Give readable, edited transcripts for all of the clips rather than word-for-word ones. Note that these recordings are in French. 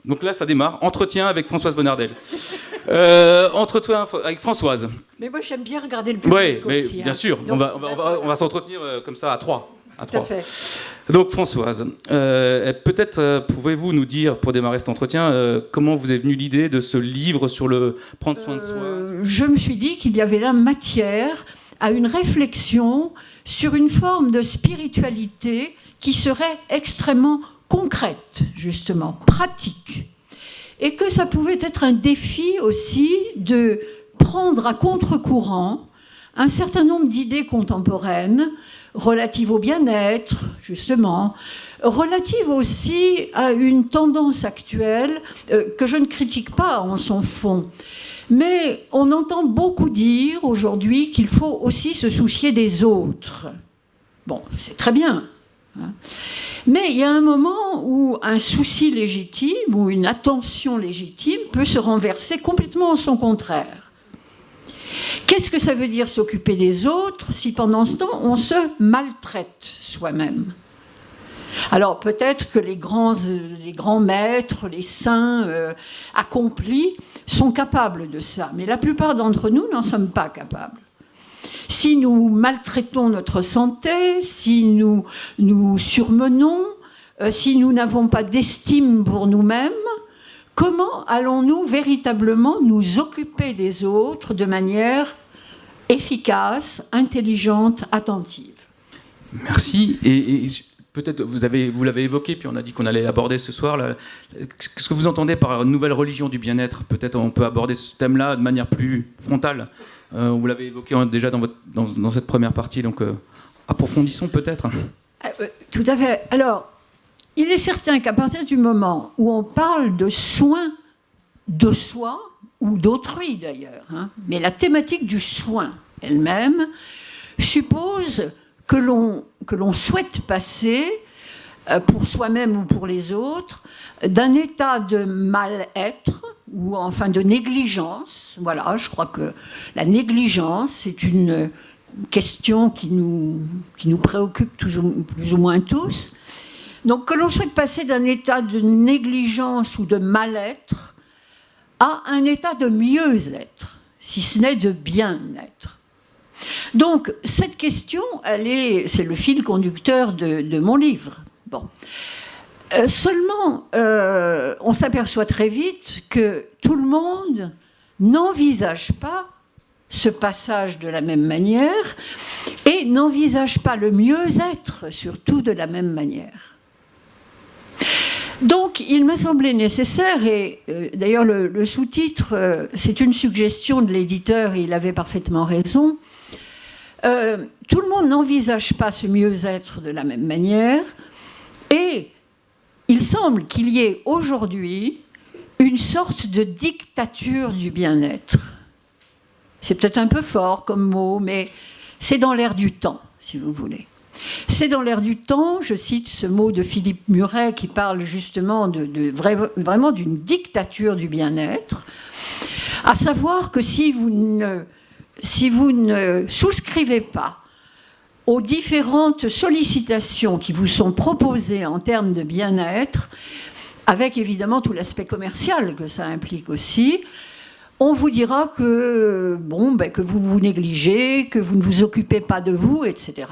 Donc là, ça démarre. Entretien avec Françoise Bonnardel. Entretien avec Françoise. Mais moi, j'aime bien regarder le public Oui, mais aussi. bien sûr. Donc, on va s'entretenir comme ça à trois. Tout à fait. Donc Françoise, peut-être pouvez-vous nous dire, pour démarrer cet entretien, comment vous est venue l'idée de ce livre sur le prendre soin de soi? Je me suis dit qu'il y avait là matière à une réflexion sur une forme de spiritualité qui serait extrêmement concrète, justement, pratique. Et que ça pouvait être un défi aussi de prendre à contre-courant un certain nombre d'idées contemporaines relatives au bien-être, justement, relatives aussi à une tendance actuelle que je ne critique pas en son fond. Mais on entend beaucoup dire aujourd'hui qu'il faut aussi se soucier des autres. Bon, c'est très bien. Hein. Mais il y a un moment où un souci légitime ou une attention légitime peut se renverser complètement en son contraire. Qu'est-ce que ça veut dire s'occuper des autres si pendant ce temps on se maltraite soi-même? Alors peut-être que les grands maîtres, les saints accomplis sont capables de ça, mais la plupart d'entre nous n'en sommes pas capables. Si nous maltraitons notre santé, si nous nous surmenons, si nous n'avons pas d'estime pour nous-mêmes, comment allons-nous véritablement nous occuper des autres de manière efficace, intelligente, attentive? Merci. Et peut-être vous l'avez évoqué, puis on a dit qu'on allait aborder ce soir. Là, ce que vous entendez par nouvelle religion du bien-être, peut-être on peut aborder ce thème-là de manière plus frontale. Vous l'avez évoqué déjà dans cette première partie, donc approfondissons peut-être. Tout à fait. Alors, il est certain qu'à partir du moment où on parle de soin de soi, ou d'autrui d'ailleurs, hein, mais la thématique du soin elle-même suppose que l'on souhaite passer, pour soi-même ou pour les autres, d'un état de mal-être, ou enfin de négligence. Voilà, je crois que la négligence est une question qui nous préoccupe plus ou moins tous. Donc que l'on souhaite passer d'un état de négligence ou de mal-être à un état de mieux-être, si ce n'est de bien-être. Donc cette question, c'est le fil conducteur de mon livre. Bon. Seulement, on s'aperçoit très vite que tout le monde n'envisage pas ce passage de la même manière et n'envisage pas le mieux-être, surtout de la même manière. Donc, il m'a semblé nécessaire, et d'ailleurs le sous-titre, c'est une suggestion de l'éditeur, et il avait parfaitement raison. Tout le monde n'envisage pas ce mieux-être de la même manière, et il semble qu'il y ait aujourd'hui une sorte de dictature du bien-être. C'est peut-être un peu fort comme mot, mais c'est dans l'air du temps, si vous voulez. C'est dans l'air du temps, je cite ce mot de Philippe Muret qui parle justement vraiment d'une dictature du bien-être, à savoir que si vous ne souscrivez pas aux différentes sollicitations qui vous sont proposées en termes de bien-être, avec évidemment tout l'aspect commercial que ça implique aussi, on vous dira que vous vous négligez, que vous ne vous occupez pas de vous, etc.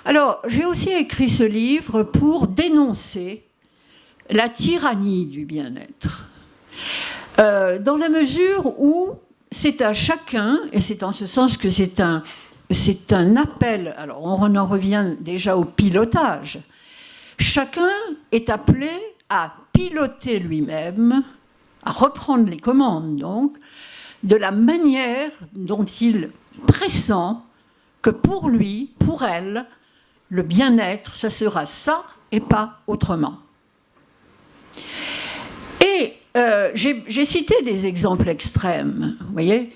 Alors, j'ai aussi écrit ce livre pour dénoncer la tyrannie du bien-être. Dans la mesure où c'est à chacun, et c'est en ce sens que c'est un appel, alors on en revient déjà au pilotage, chacun est appelé à piloter lui-même, à reprendre les commandes donc, de la manière dont il pressent que pour lui, pour elle, le bien-être, ça sera ça et pas autrement. Et j'ai cité des exemples extrêmes, vous voyez,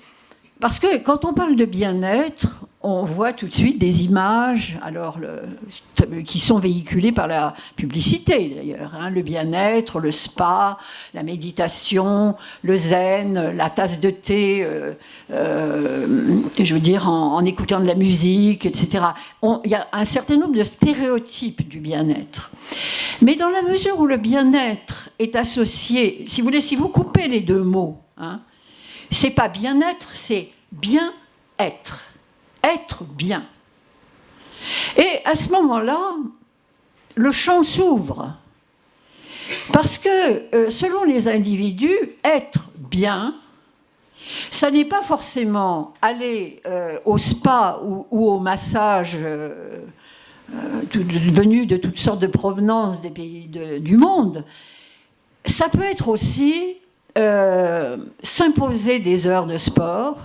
parce que quand on parle de bien-être, on voit tout de suite des images qui sont véhiculées par la publicité d'ailleurs, hein, le bien-être, le spa, la méditation, le zen, la tasse de thé, je veux dire en écoutant de la musique, etc. Il y a un certain nombre de stéréotypes du bien-être. Mais dans la mesure où le bien-être est associé, si vous coupez les deux mots, hein, c'est pas bien-être, c'est bien-être. Être bien. Et à ce moment-là, le champ s'ouvre. Parce que, selon les individus, être bien, ça n'est pas forcément aller au spa ou au massage venus de toutes sortes de provenances des pays du monde. Ça peut être aussi s'imposer des heures de sport.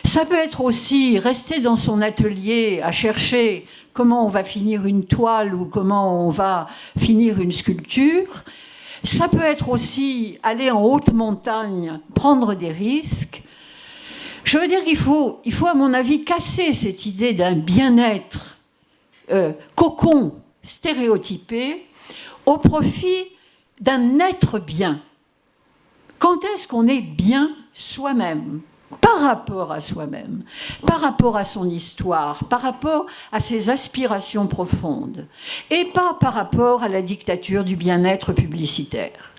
Ça peut être aussi rester dans son atelier à chercher comment on va finir une toile ou comment on va finir une sculpture. Ça peut être aussi aller en haute montagne, prendre des risques. Je veux dire qu'il faut, à mon avis, casser cette idée d'un bien-être cocon stéréotypé au profit d'un être bien. Quand est-ce qu'on est bien soi-même ? Par rapport à soi-même, par rapport à son histoire, par rapport à ses aspirations profondes, et pas par rapport à la dictature du bien-être publicitaire.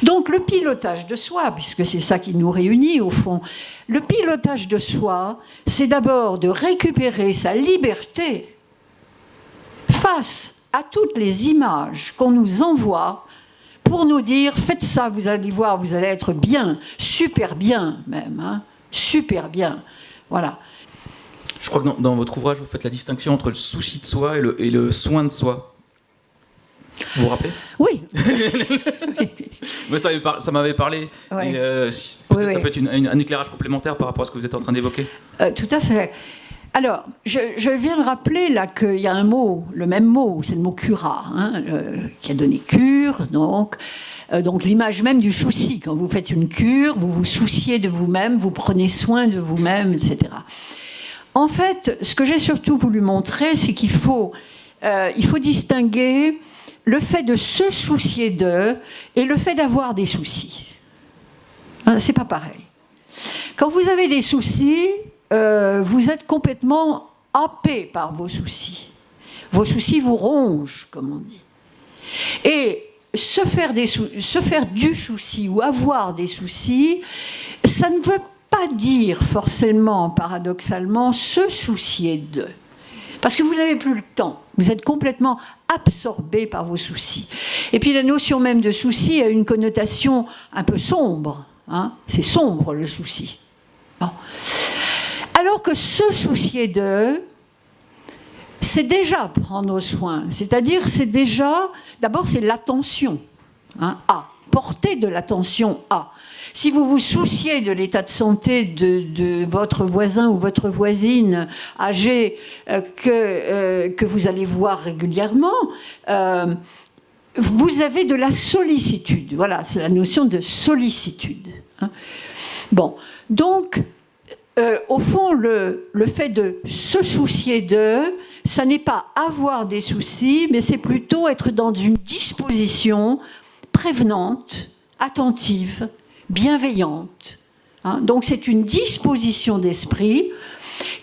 Donc le pilotage de soi, puisque c'est ça qui nous réunit au fond, le pilotage de soi, c'est d'abord de récupérer sa liberté face à toutes les images qu'on nous envoie pour nous dire, faites ça, vous allez voir, vous allez être bien, super bien même, hein, super bien. Voilà. Je crois que dans votre ouvrage, vous faites la distinction entre le souci de soi et le soin de soi. Vous vous rappelez ? Oui. Moi, ça m'avait parlé. Ouais. Et, ça peut être un éclairage complémentaire par rapport à ce que vous êtes en train d'évoquer. Tout à fait. Alors, je viens de rappeler là qu'il y a un mot, le même mot, c'est le mot cura, hein, qui a donné cure, donc l'image même du souci. Quand vous faites une cure, vous vous souciez de vous-même, vous prenez soin de vous-même, etc. En fait, ce que j'ai surtout voulu montrer, c'est qu'il faut distinguer le fait de se soucier d'eux et le fait d'avoir des soucis. Hein, c'est pas pareil. Quand vous avez des soucis, vous êtes complètement happé par vos soucis. Vos soucis vous rongent, comme on dit. Et se faire du souci ou avoir des soucis, ça ne veut pas dire forcément, paradoxalement, se soucier d'eux. Parce que vous n'avez plus le temps. Vous êtes complètement absorbé par vos soucis. Et puis la notion même de souci a une connotation un peu sombre. Hein, c'est sombre, le souci. Bon. Alors que se soucier d'eux, c'est déjà prendre soin. C'est-à-dire, c'est déjà... D'abord, c'est l'attention. Hein, à. Porter de l'attention à. Si vous vous souciez de l'état de santé de votre voisin ou votre voisine âgée que vous allez voir régulièrement, vous avez de la sollicitude. Voilà, c'est la notion de sollicitude. Hein. Bon, donc... au fond, le fait de se soucier d'eux, ça n'est pas avoir des soucis, mais c'est plutôt être dans une disposition prévenante, attentive, bienveillante. Hein, donc c'est une disposition d'esprit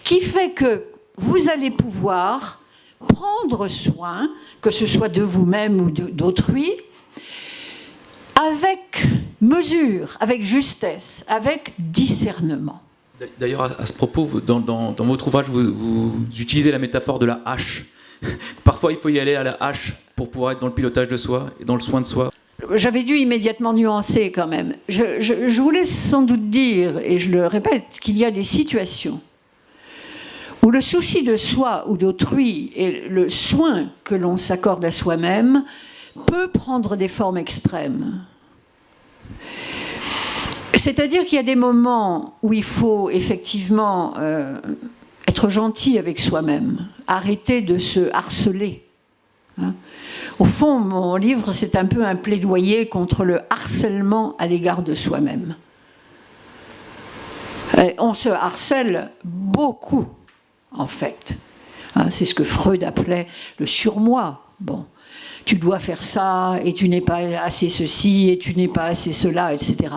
qui fait que vous allez pouvoir prendre soin, que ce soit de vous-même ou d'autrui, avec mesure, avec justesse, avec discernement. D'ailleurs, à ce propos, dans votre ouvrage, vous utilisez la métaphore de la hache. Parfois, il faut y aller à la hache pour pouvoir être dans le pilotage de soi et dans le soin de soi. J'avais dû immédiatement nuancer quand même. Je voulais sans doute dire, et je le répète, qu'il y a des situations où le souci de soi ou d'autrui et le soin que l'on s'accorde à soi-même peut prendre des formes extrêmes. C'est-à-dire qu'il y a des moments où il faut effectivement être gentil avec soi-même, arrêter de se harceler. Hein. Au fond, mon livre, c'est un peu un plaidoyer contre le harcèlement à l'égard de soi-même. On se harcèle beaucoup en fait. Hein, c'est ce que Freud appelait le surmoi. Bon, tu dois faire ça, et tu n'es pas assez ceci, et tu n'es pas assez cela, etc.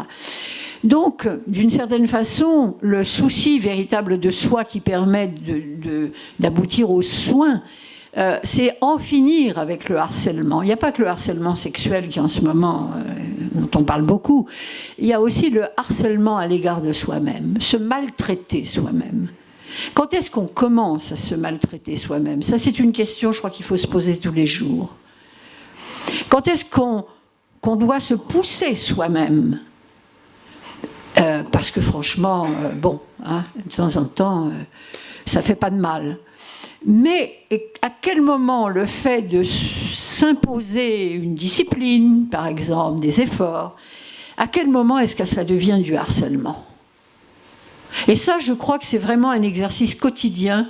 Donc, d'une certaine façon, le souci véritable de soi qui permet d'aboutir aux soins, c'est en finir avec le harcèlement. Il n'y a pas que le harcèlement sexuel qui, en ce moment, dont on parle beaucoup. Il y a aussi le harcèlement à l'égard de soi-même, se maltraiter soi-même. Quand est-ce qu'on commence à se maltraiter soi-même? Ça, c'est une question, je crois, qu'il faut se poser tous les jours. Quand est-ce qu'on doit se pousser soi-même? Parce que franchement, bon, hein, de temps en temps, ça ne fait pas de mal. Mais à quel moment le fait de s'imposer une discipline, par exemple, des efforts, à quel moment est-ce que ça devient du harcèlement? Et ça, je crois que c'est vraiment un exercice quotidien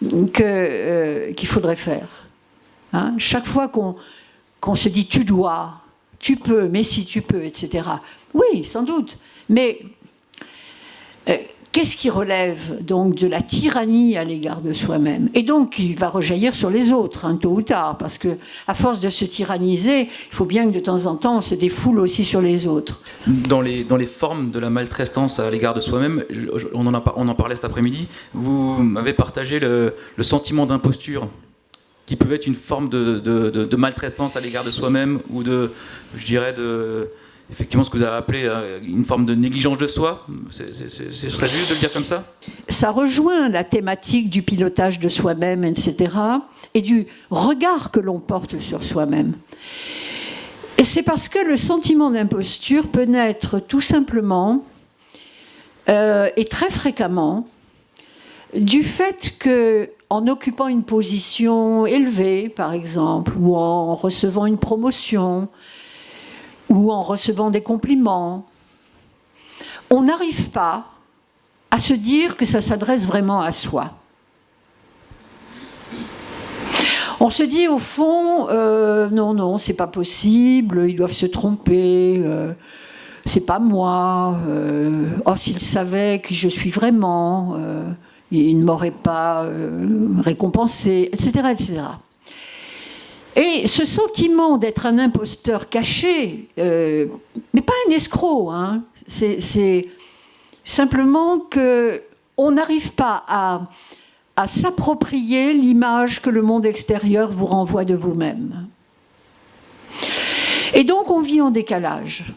qu'il faudrait faire. Hein, chaque fois qu'on se dit « tu dois »,« tu peux »,« mais si tu peux », etc. Oui, sans doute. Mais qu'est-ce qui relève donc de la tyrannie à l'égard de soi-même? Et donc, il va rejaillir sur les autres, hein, tôt ou tard, parce qu'à force de se tyranniser, il faut bien que de temps en temps, on se défoule aussi sur les autres. Dans les formes de la maltraitance à l'égard de soi-même, on en parlait cet après-midi, vous m'avez partagé le sentiment d'imposture, qui peut être une forme de maltraitance à l'égard de soi-même, ou je dirais, effectivement, ce que vous avez appelé une forme de négligence de soi. Ce serait juste de le dire comme ça? Ça rejoint la thématique du pilotage de soi-même, etc., et du regard que l'on porte sur soi-même. Et c'est parce que le sentiment d'imposture peut naître tout simplement, et très fréquemment, du fait qu'en occupant une position élevée, par exemple, ou en recevant une promotion, ou en recevant des compliments, on n'arrive pas à se dire que ça s'adresse vraiment à soi. On se dit au fond, non, c'est pas possible, ils doivent se tromper, c'est pas moi, oh, s'ils savaient qui je suis vraiment, ils ne m'auraient pas récompensé, etc., etc. Et ce sentiment d'être un imposteur caché, mais pas un escroc, hein, c'est simplement qu'on n'arrive pas à s'approprier l'image que le monde extérieur vous renvoie de vous-même. Et donc on vit en décalage.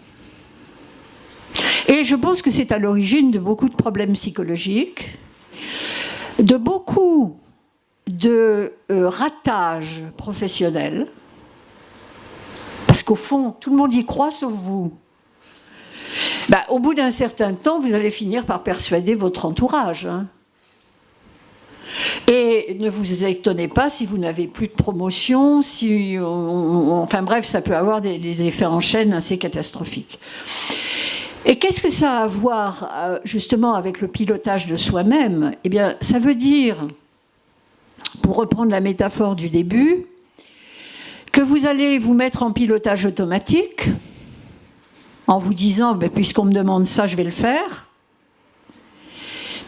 Et je pense que c'est à l'origine de beaucoup de problèmes psychologiques, de beaucoup de ratage professionnel, parce qu'au fond, tout le monde y croit sauf vous. Au bout d'un certain temps, vous allez finir par persuader votre entourage. Hein. Et ne vous étonnez pas si vous n'avez plus de promotion, enfin bref, ça peut avoir des effets en chaîne assez catastrophiques. Et qu'est-ce que ça a à voir justement avec le pilotage de soi-même? Eh bien, ça veut dire, pour reprendre la métaphore du début, que vous allez vous mettre en pilotage automatique, en vous disant, puisqu'on me demande ça, je vais le faire.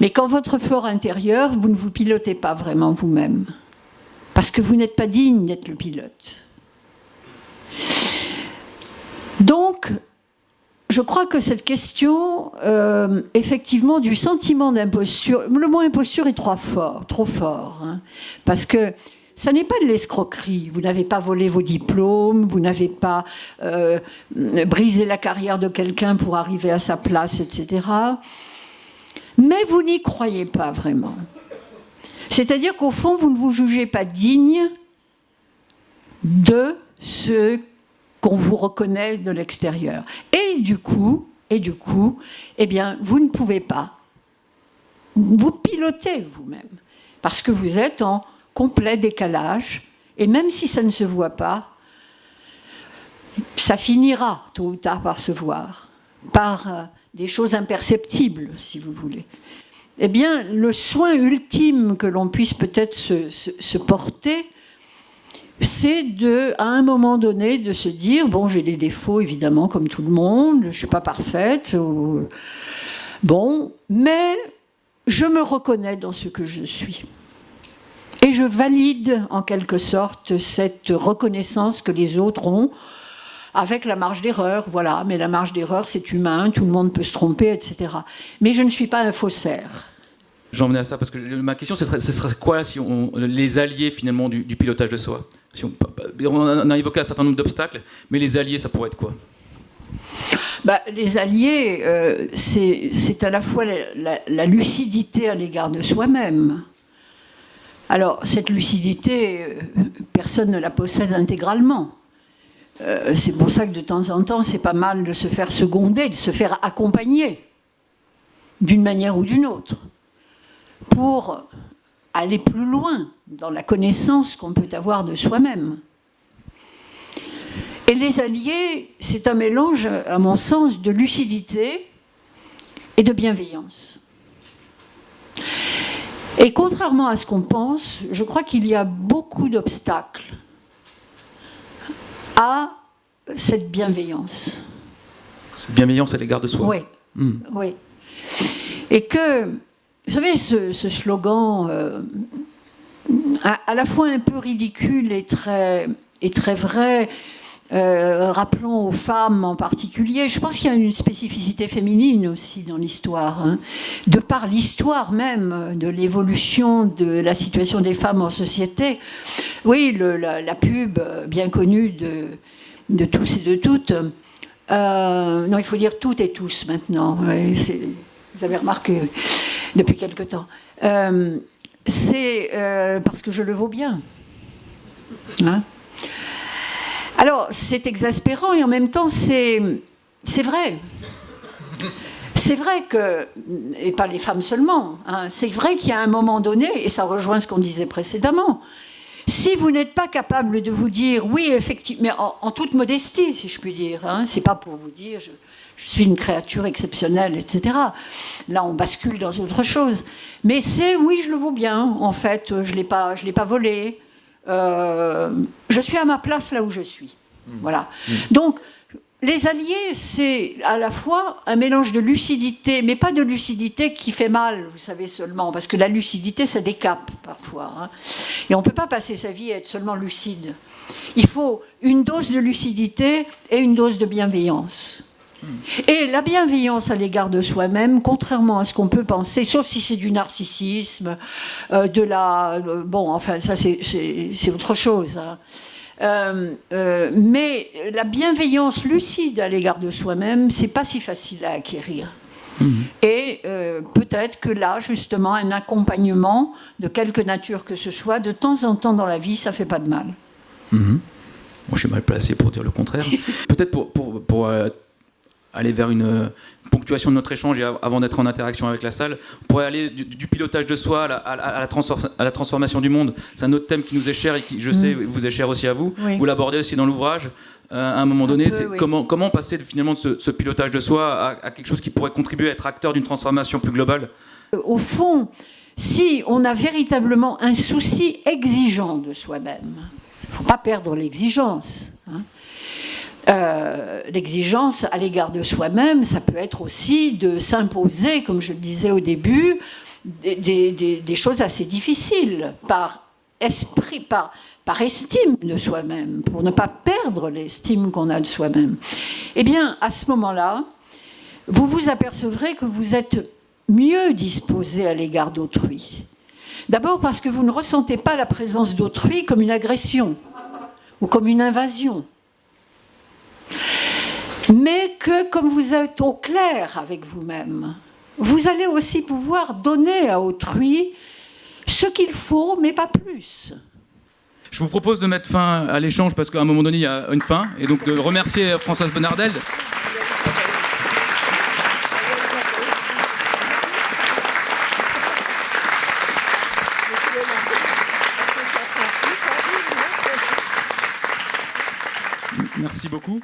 Mais qu'en votre fort intérieur, vous ne vous pilotez pas vraiment vous-même, parce que vous n'êtes pas digne d'être le pilote. Donc, je crois que cette question, effectivement, du sentiment d'imposture, le mot imposture est trop fort, hein, parce que ça n'est pas de l'escroquerie. Vous n'avez pas volé vos diplômes, vous n'avez pas brisé la carrière de quelqu'un pour arriver à sa place, etc. Mais vous n'y croyez pas vraiment. C'est-à-dire qu'au fond, vous ne vous jugez pas digne de ce qu'on vous reconnaît de l'extérieur. Et du coup, eh bien, vous ne pouvez pas vous piloter vous-même, parce que vous êtes en complet décalage, et même si ça ne se voit pas, ça finira tôt ou tard par se voir, par des choses imperceptibles, si vous voulez. Eh bien, le soin ultime que l'on puisse peut-être se porter, c'est à un moment donné, de se dire, bon, j'ai des défauts, évidemment, comme tout le monde, je ne suis pas parfaite, bon, mais je me reconnais dans ce que je suis. Et je valide en quelque sorte cette reconnaissance que les autres ont avec la marge d'erreur, voilà. Mais la marge d'erreur, c'est humain, tout le monde peut se tromper, etc. Mais je ne suis pas un faussaire. J'en venais à ça parce que ma question, ce serait quoi si les alliés finalement du pilotage de soi? Si on a évoqué un certain nombre d'obstacles, mais les alliés, ça pourrait être quoi? Les alliés, c'est à la fois la lucidité à l'égard de soi-même. Alors, cette lucidité, personne ne la possède intégralement. C'est pour ça que de temps en temps, c'est pas mal de se faire seconder, de se faire accompagner, d'une manière ou d'une autre, pour aller plus loin dans la connaissance qu'on peut avoir de soi-même. Et les alliés, c'est un mélange, à mon sens, de lucidité et de bienveillance. Et contrairement à ce qu'on pense, je crois qu'il y a beaucoup d'obstacles à cette bienveillance. Cette bienveillance à l'égard de soi. Oui, oui. Et que, vous savez, ce slogan, à la fois un peu ridicule et très vrai, rappelons aux femmes en particulier, je pense qu'il y a une spécificité féminine aussi dans l'histoire, hein, de par l'histoire même de l'évolution de la situation des femmes en société. Oui, la pub bien connue de tous et de toutes, non, il faut dire toutes et tous maintenant, ouais, vous avez remarqué depuis quelque temps, c'est parce que je le vaux bien, hein. Alors, c'est exaspérant et en même temps, c'est vrai. C'est vrai que, et pas les femmes seulement, hein, c'est vrai qu'il y a un moment donné, et ça rejoint ce qu'on disait précédemment, si vous n'êtes pas capable de vous dire, oui, effectivement, mais en toute modestie, si je puis dire, hein, c'est pas pour vous dire, je suis une créature exceptionnelle, etc. Là, on bascule dans autre chose. Mais c'est, oui, je le vaux bien, en fait, je l'ai pas volé. Je suis à ma place là où je suis. Voilà. Donc, les alliés, c'est à la fois un mélange de lucidité, mais pas de lucidité qui fait mal, vous savez, seulement, parce que la lucidité, ça décape parfois. Hein. Et on ne peut pas passer sa vie à être seulement lucide. Il faut une dose de lucidité et une dose de bienveillance. Et la bienveillance à l'égard de soi-même, contrairement à ce qu'on peut penser, sauf si c'est du narcissisme, bon, enfin, ça c'est autre chose. Hein. Mais la bienveillance lucide à l'égard de soi-même, c'est pas si facile à acquérir. Et peut-être que là, justement, un accompagnement de quelque nature que ce soit, de temps en temps dans la vie, ça fait pas de mal. Bon, je suis mal placé pour dire le contraire. Peut-être pour aller vers une ponctuation de notre échange et avant d'être en interaction avec la salle, on pourrait aller du pilotage de soi à la transformation du monde. C'est un autre thème qui nous est cher et qui, je sais, vous est cher aussi à vous. Oui. Vous l'abordez aussi dans l'ouvrage. À un moment donné, c'est oui. Comment passer finalement de ce pilotage de soi à quelque chose qui pourrait contribuer à être acteur d'une transformation plus globale? Au fond, si on a véritablement un souci exigeant de soi-même, il ne faut pas perdre l'exigence, hein. L'exigence à l'égard de soi-même, ça peut être aussi de s'imposer, comme je le disais au début, des choses assez difficiles, par esprit, par estime de soi-même, pour ne pas perdre l'estime qu'on a de soi-même. Eh bien, à ce moment-là, vous vous apercevrez que vous êtes mieux disposé à l'égard d'autrui. D'abord parce que vous ne ressentez pas la présence d'autrui comme une agression ou comme une invasion. Mais que, comme vous êtes au clair avec vous-même, vous allez aussi pouvoir donner à autrui ce qu'il faut, mais pas plus. Je vous propose de mettre fin à l'échange parce qu'à un moment donné, il y a une fin, et donc de remercier Françoise Bonnardel. Merci beaucoup.